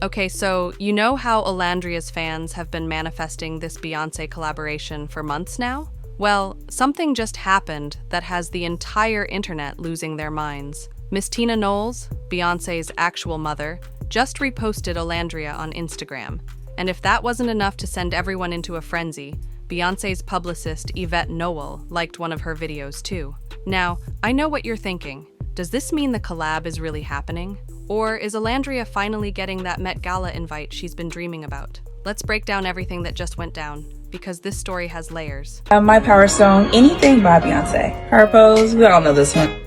Okay, so you know how Olandria's fans have been manifesting this Beyoncé collaboration for months now? Well, something just happened that has the entire internet losing their minds. Miss Tina Knowles, Beyoncé's actual mother, just reposted Olandria on Instagram. And if that wasn't enough to send everyone into a frenzy, Beyoncé's publicist Yvette Noel liked one of her videos too. Now, I know what you're thinking. Does this mean the collab is really happening? Or is Olandria finally getting that Met Gala invite she's been dreaming about? Let's break down everything that just went down, because this story has layers. My power song, Anything by Beyonce. Her pose, we all know this one.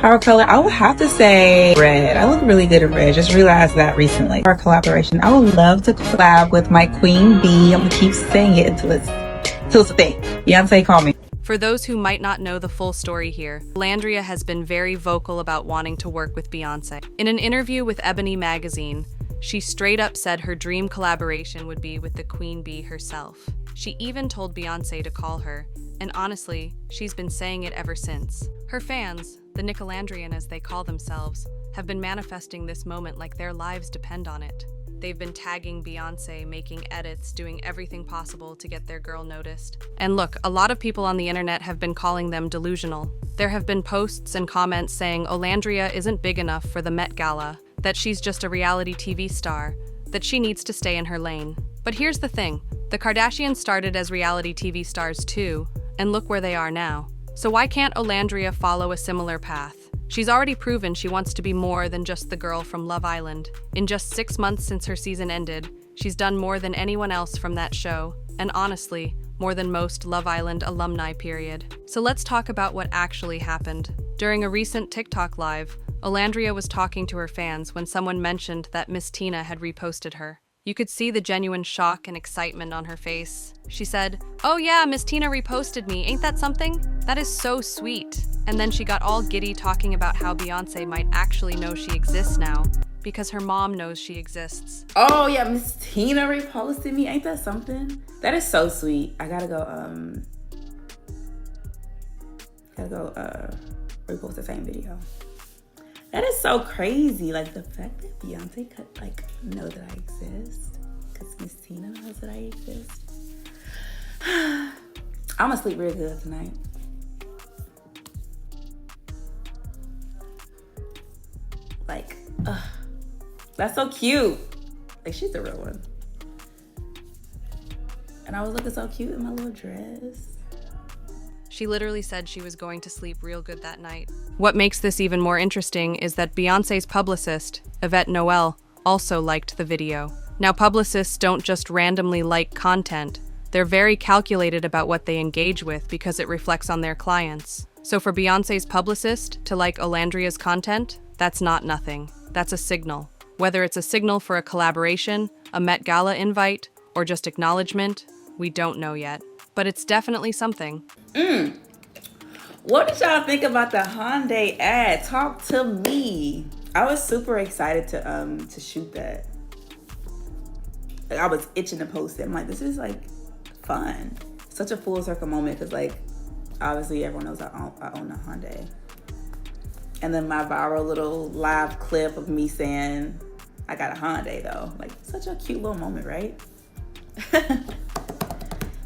Power color, I would have to say red. I look really good in red. Just realized that recently. Our collaboration, I would love to collab with my queen bee. I'm gonna keep saying it until it's a thing. Beyonce, call me. For those who might not know the full story here, Olandria has been very vocal about wanting to work with Beyoncé. In an interview with Ebony magazine, she straight up said her dream collaboration would be with the queen bee herself. She even told Beyoncé to call her, and honestly, she's been saying it ever since. Her fans, the Nicolendrian as they call themselves, have been manifesting this moment like their lives depend on it. They've been tagging Beyoncé, making edits, doing everything possible to get their girl noticed. And look, a lot of people on the internet have been calling them delusional. There have been posts and comments saying Olandria isn't big enough for the Met Gala, that she's just a reality TV star, that she needs to stay in her lane. But here's the thing, the Kardashians started as reality TV stars too, and look where they are now. So why can't Olandria follow a similar path? She's already proven she wants to be more than just the girl from Love Island. In just 6 months since her season ended, she's done more than anyone else from that show, and honestly, more than most Love Island alumni period. So let's talk about what actually happened. During a recent TikTok live, Olandria was talking to her fans when someone mentioned that Miss Tina had reposted her. You could see the genuine shock and excitement on her face. She said, "Oh yeah, Miss Tina reposted me, ain't that something? That is so sweet." And then she got all giddy talking about how Beyoncé might actually know she exists now, because her mom knows she exists. Oh yeah, Miss Tina reposted me, ain't that something? That is so sweet. I gotta go repost the same video. That is so crazy. Like the fact that Beyonce could know that I exist, because Miss Tina knows that I exist. I'm gonna sleep real good tonight. That's so cute. Like she's the real one. And I was looking so cute in my little dress. She literally said she was going to sleep real good that night. What makes this even more interesting is that Beyoncé's publicist, Yvette Noel, also liked the video. Now, publicists don't just randomly like content. They're very calculated about what they engage with because it reflects on their clients. So for Beyoncé's publicist to like Olandria's content, that's not nothing. That's a signal. Whether it's a signal for a collaboration, a Met Gala invite, or just acknowledgement, we don't know yet. But it's definitely something. What did y'all think about the Hyundai ad? Talk to me. I was super excited to shoot that. Like, I was itching to post it. I'm like, this is like fun. Such a full circle moment because like obviously everyone knows I own a Hyundai. And then my viral little live clip of me saying I got a Hyundai though. Like such a cute little moment, right?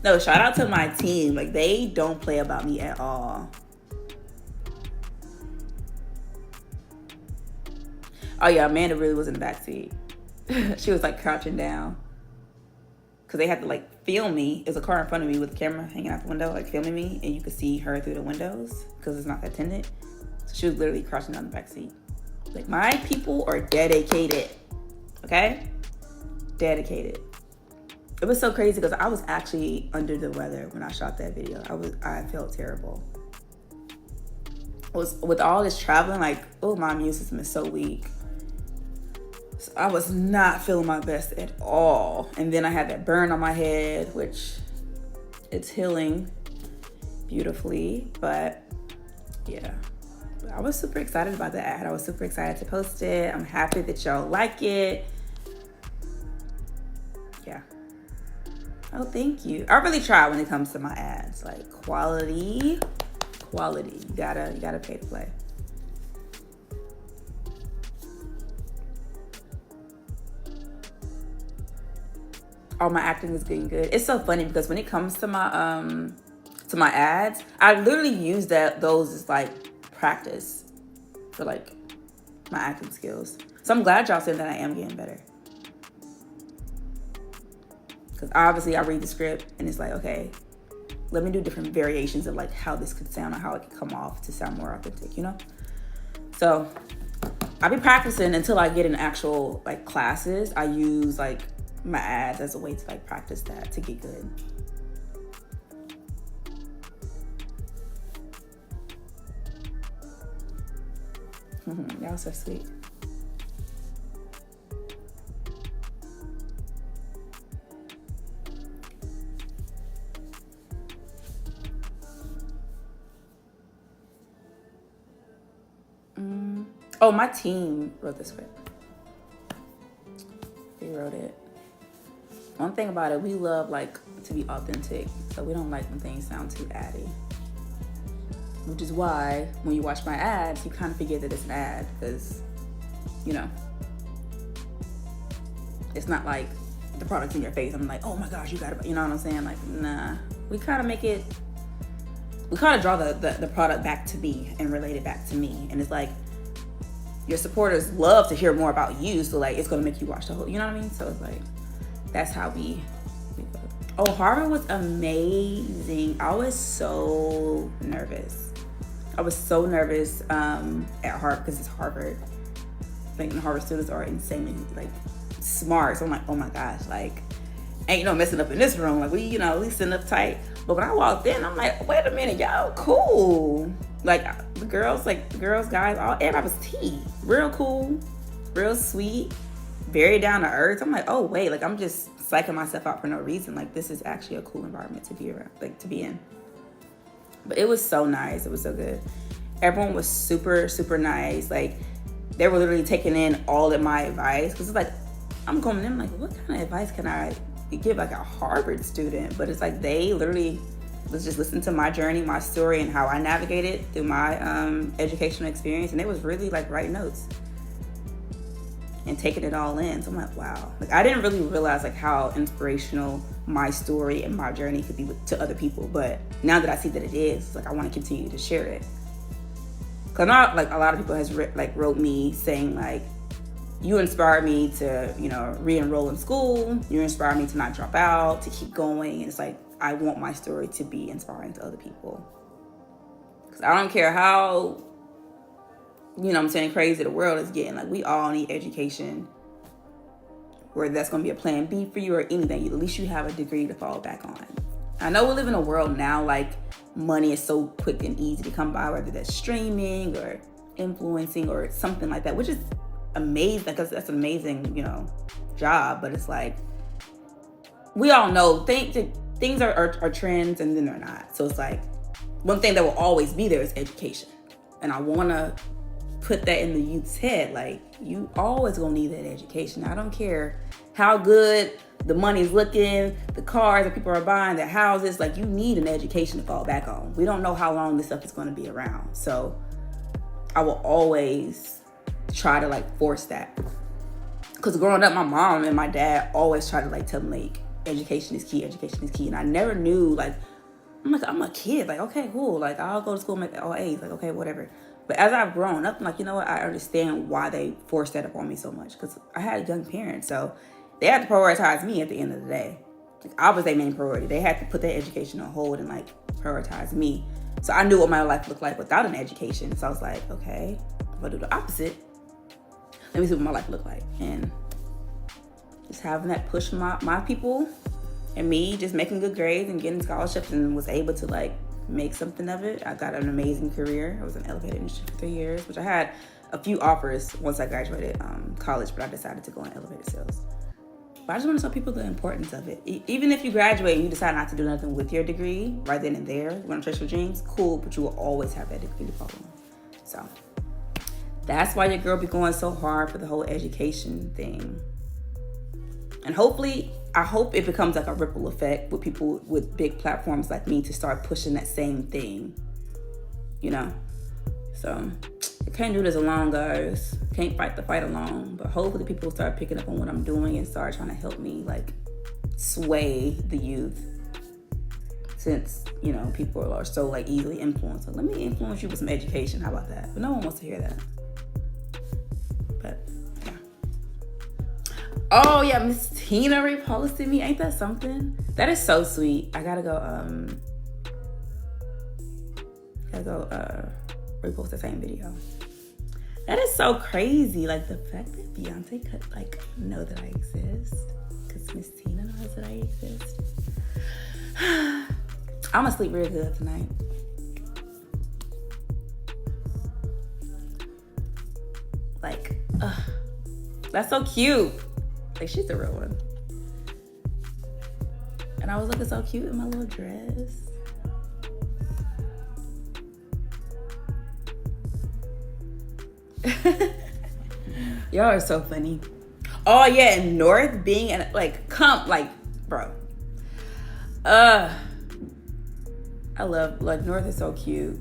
No, shout out to my team. Like they don't play about me at all. Oh yeah, Amanda really was in the backseat. She was like crouching down. Cause they had to like film me. There's a car in front of me with the camera hanging out the window, like filming me, and you could see her through the windows because it's not that tinted. So she was literally crouching down the backseat. Like my people are dedicated. Okay? Dedicated. It was so crazy because I was actually under the weather when I shot that video. I felt terrible. With all this traveling, like, oh, my immune system is so weak. So I was not feeling my best at all. And then I had that burn on my head, which it's healing beautifully. But yeah, I was super excited about the ad. I was super excited to post it. I'm happy that y'all like it. Yeah. Oh, thank you. I really try when it comes to my ads. Like quality. You gotta pay to play. all my acting is getting good. It's so funny because when it comes to my ads, I literally use those as like practice for like my acting skills. So I'm glad y'all said that I am getting better. Because obviously I read the script and it's like, okay, let me do different variations of like how this could sound or how it could come off to sound more authentic, you know? So I'll be practicing until I get in actual like classes. I use like my ads as a way to like practice that to get good. Y'all so sweet. Oh, my team wrote the script. They wrote it. One thing about it, we love like to be authentic, so we don't like when things sound too addy. Which is why when you watch my ads, you kind of forget that it's an ad because, you know, it's not like the product's in your face. I'm like, oh my gosh, you got it. You know what I'm saying? Like, nah. We kind of make it. We kind of draw the product back to me and relate it back to me, and it's like. Your supporters love to hear more about you, so like it's gonna make you watch the whole, you know what I mean? So it's like that's how we Oh, Harvard was amazing. I was so nervous. at Harvard because it's Harvard. Like the Harvard students are insanely like smart. So I'm like, oh my gosh, like ain't no messing up in this room. Like we sitting up tight. But when I walked in, I'm like, wait a minute, y'all cool. Like the girls, guys, everybody was tea. Real cool, real sweet, very down to earth. I'm like, oh wait, like I'm just psyching myself out for no reason. Like this is actually a cool environment to be around, like to be in. But it was so nice. It was so good. Everyone was super, super nice. Like they were literally taking in all of my advice. Because it's like, I'm going in like, what kind of advice can I give like a Harvard student? But it's like they literally was just listening to my journey, my story, and how I navigated through my educational experience. And it was really like writing notes and taking it all in. So I'm like, wow. Like I didn't really realize like how inspirational my story and my journey could be to other people. But now that I see that it is, like I want to continue to share it. Cause not like a lot of people wrote me saying like, you inspired me to, re-enroll in school. You inspired me to not drop out, to keep going. And it's like, I want my story to be inspiring to other people. Cause I don't care how, crazy the world is getting. Like we all need education. Whether that's going to be a plan B for you or anything, at least you have a degree to fall back on. I know we live in a world now like money is so quick and easy to come by, whether that's streaming or influencing or something like that, which is amazing because that's an amazing, job. But it's like, we all know things are trends and then they're not. So it's like, one thing that will always be there is education. And I want to put that in the youth's head. Like, you always gonna need that education. I don't care how good the money's looking, the cars that people are buying, the houses, like you need an education to fall back on. We don't know how long this stuff is gonna be around. So I will always try to like force that. Because growing up, my mom and my dad always try to like tell me like, education is key. And I never knew like, I'm a kid. Like, okay, cool. Like I'll go to school and make all A's. Like, okay, whatever. But as I've grown up, I'm like, you know what? I understand why they forced that upon me so much. Because I had young parents. So they had to prioritize me at the end of the day. Like, I was their main priority. They had to put their education on hold and like prioritize me. So I knew what my life looked like without an education. So I was like, okay, if I do the opposite, let me see what my life looked like. And just having that push my people and me just making good grades and getting scholarships and was able to like make something of it. I got an amazing career. I was in the elevator industry for 3 years, which I had a few offers once I graduated college, but I decided to go in elevator sales. But I just want to tell people the importance of it. Even if you graduate and you decide not to do nothing with your degree right then and there, you want to chase your dreams, cool, but you will always have that degree to follow on. So that's why your girl be going so hard for the whole education thing. And I hope it becomes like a ripple effect with people with big platforms like me to start pushing that same thing, So I can't do this alone, guys. Can't fight the fight alone. But hopefully people start picking up on what I'm doing and start trying to help me like sway the youth, since, you know, people are so like easily influenced. So let me influence you with some education. How about that? But no one wants to hear that. But yeah. Oh yeah, Miss Tina reposted me. Ain't that something? That is so sweet. I gotta go repost the same video. That is so crazy. Like the fact that Beyoncé could like know that I exist, because Miss Tina knows that I exist. I'm gonna sleep real good tonight. Like, that's so cute. Like, she's a real one. And I was looking so cute in my little dress. Y'all are so funny. Oh yeah, and North being in like bro. I love North is so cute.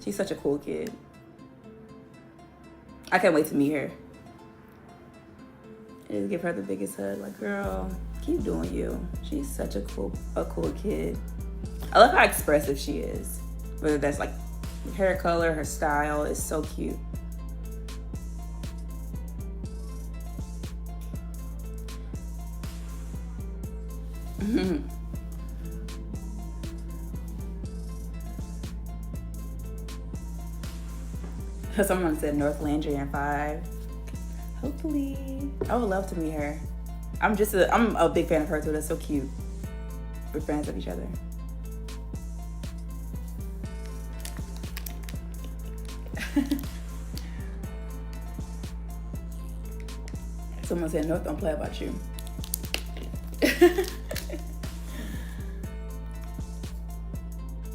She's such a cool kid. I can't wait to meet her. And just give her the biggest hug. Like, girl, keep doing you. She's such a cool kid. I love how expressive she is. Whether that's like hair color, her style is so cute. Someone said Olandria in 5. Hopefully. I would love to meet her. I'm a big fan of her too. That's so cute. We're fans of each other. Someone said North don't play about you.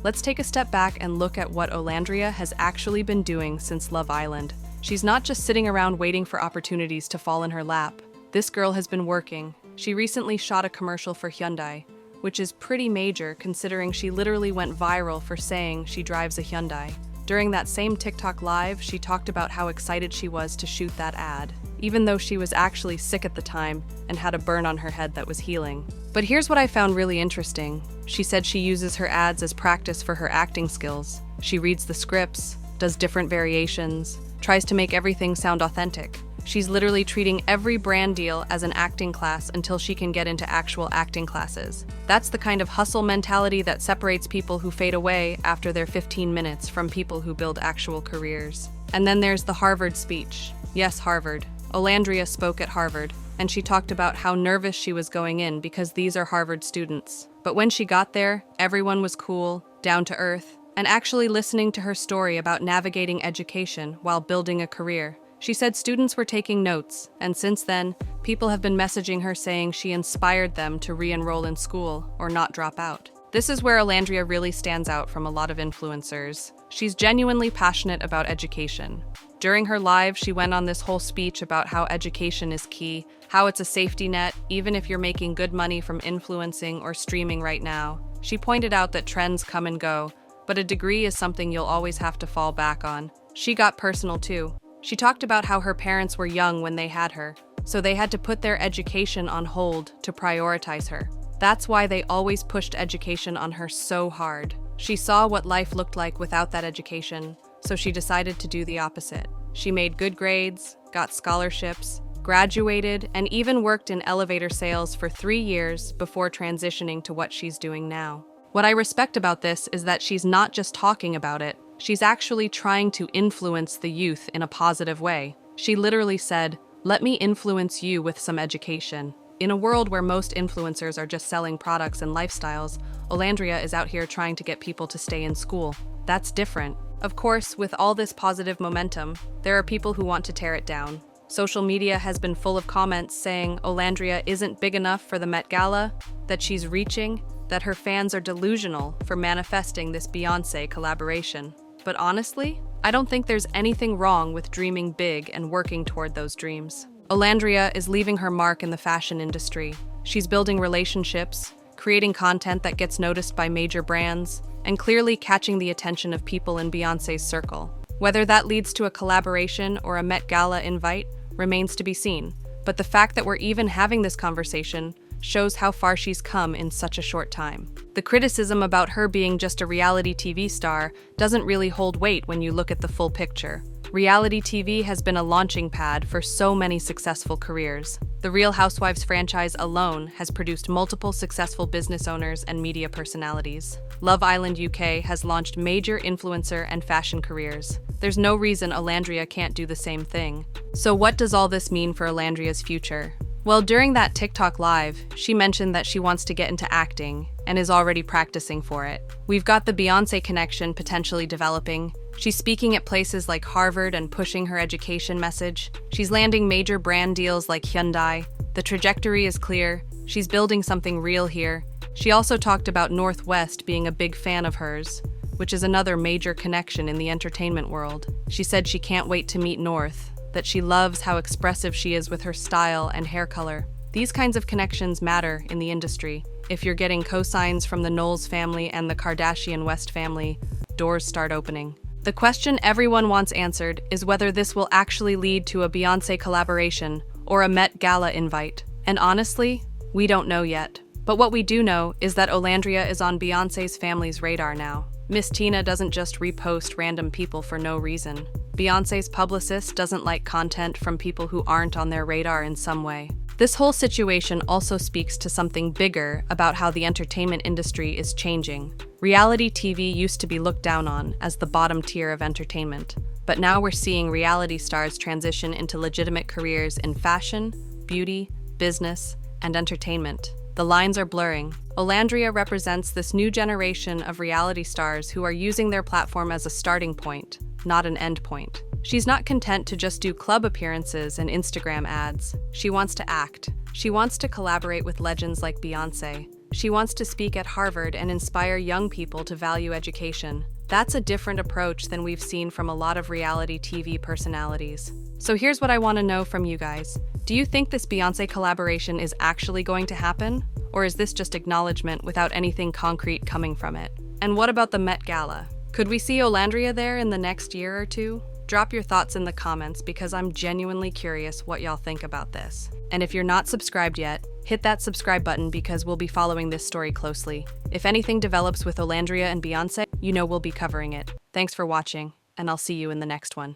Let's take a step back and look at what Olandria has actually been doing since Love Island. She's not just sitting around waiting for opportunities to fall in her lap. This girl has been working. She recently shot a commercial for Hyundai, which is pretty major considering she literally went viral for saying she drives a Hyundai. During that same TikTok live, she talked about how excited she was to shoot that ad, even though she was actually sick at the time and had a burn on her head that was healing. But here's what I found really interesting. She said she uses her ads as practice for her acting skills. She reads the scripts, does different variations, tries to make everything sound authentic. She's literally treating every brand deal as an acting class until she can get into actual acting classes. That's the kind of hustle mentality that separates people who fade away after their 15 minutes from people who build actual careers. And then there's the Harvard speech. Yes, Harvard. Olandria spoke at Harvard, and she talked about how nervous she was going in because these are Harvard students. But when she got there, everyone was cool, down to earth, and actually listening to her story about navigating education while building a career. She said students were taking notes, and since then, people have been messaging her saying she inspired them to re-enroll in school or not drop out. This is where Olandria really stands out from a lot of influencers. She's genuinely passionate about education. During her live, she went on this whole speech about how education is key, how it's a safety net, even if you're making good money from influencing or streaming right now. She pointed out that trends come and go, but a degree is something you'll always have to fall back on. She got personal too. She talked about how her parents were young when they had her, so they had to put their education on hold to prioritize her. That's why they always pushed education on her so hard. She saw what life looked like without that education, so she decided to do the opposite. She made good grades, got scholarships, graduated, and even worked in elevator sales for 3 years before transitioning to what she's doing now. What I respect about this is that she's not just talking about it, she's actually trying to influence the youth in a positive way. She literally said, "Let me influence you with some education." In a world where most influencers are just selling products and lifestyles, Olandria is out here trying to get people to stay in school. That's different. Of course, with all this positive momentum, there are people who want to tear it down. Social media has been full of comments saying Olandria isn't big enough for the Met Gala, that she's reaching, that her fans are delusional for manifesting this Beyoncé collaboration. But honestly, I don't think there's anything wrong with dreaming big and working toward those dreams. Olandria is leaving her mark in the fashion industry. She's building relationships, creating content that gets noticed by major brands, and clearly catching the attention of people in Beyoncé's circle. Whether that leads to a collaboration or a Met Gala invite remains to be seen. But the fact that we're even having this conversation shows how far she's come in such a short time. The criticism about her being just a reality TV star doesn't really hold weight when you look at the full picture. Reality TV has been a launching pad for so many successful careers. The Real Housewives franchise alone has produced multiple successful business owners and media personalities. Love Island UK has launched major influencer and fashion careers. There's no reason Olandria can't do the same thing. So what does all this mean for Olandria's future? Well, during that TikTok live, she mentioned that she wants to get into acting and is already practicing for it. We've got the Beyoncé connection potentially developing. She's speaking at places like Harvard and pushing her education message. She's landing major brand deals like Hyundai. The trajectory is clear. She's building something real here. She also talked about Northwest being a big fan of hers, which is another major connection in the entertainment world. She said she can't wait to meet North, that she loves how expressive she is with her style and hair color. These kinds of connections matter in the industry. If you're getting cosigns from the Knowles family and the Kardashian West family, doors start opening. The question everyone wants answered is whether this will actually lead to a Beyoncé collaboration or a Met Gala invite. And honestly, we don't know yet. But what we do know is that Olandria is on Beyoncé's family's radar now. Miss Tina doesn't just repost random people for no reason. Beyoncé's publicist doesn't like content from people who aren't on their radar in some way. This whole situation also speaks to something bigger about how the entertainment industry is changing. Reality TV used to be looked down on as the bottom tier of entertainment, but now we're seeing reality stars transition into legitimate careers in fashion, beauty, business, and entertainment. The lines are blurring. Olandria represents this new generation of reality stars who are using their platform as a starting point, not an end point. She's not content to just do club appearances and Instagram ads. She wants to act. She wants to collaborate with legends like Beyoncé. She wants to speak at Harvard and inspire young people to value education. That's a different approach than we've seen from a lot of reality TV personalities. So here's what I want to know from you guys. Do you think this Beyoncé collaboration is actually going to happen? Or is this just acknowledgement without anything concrete coming from it? And what about the Met Gala? Could we see Olandria there in the next year or two? Drop your thoughts in the comments because I'm genuinely curious what y'all think about this. And if you're not subscribed yet, hit that subscribe button because we'll be following this story closely. If anything develops with Olandria and Beyoncé, you know we'll be covering it. Thanks for watching, and I'll see you in the next one.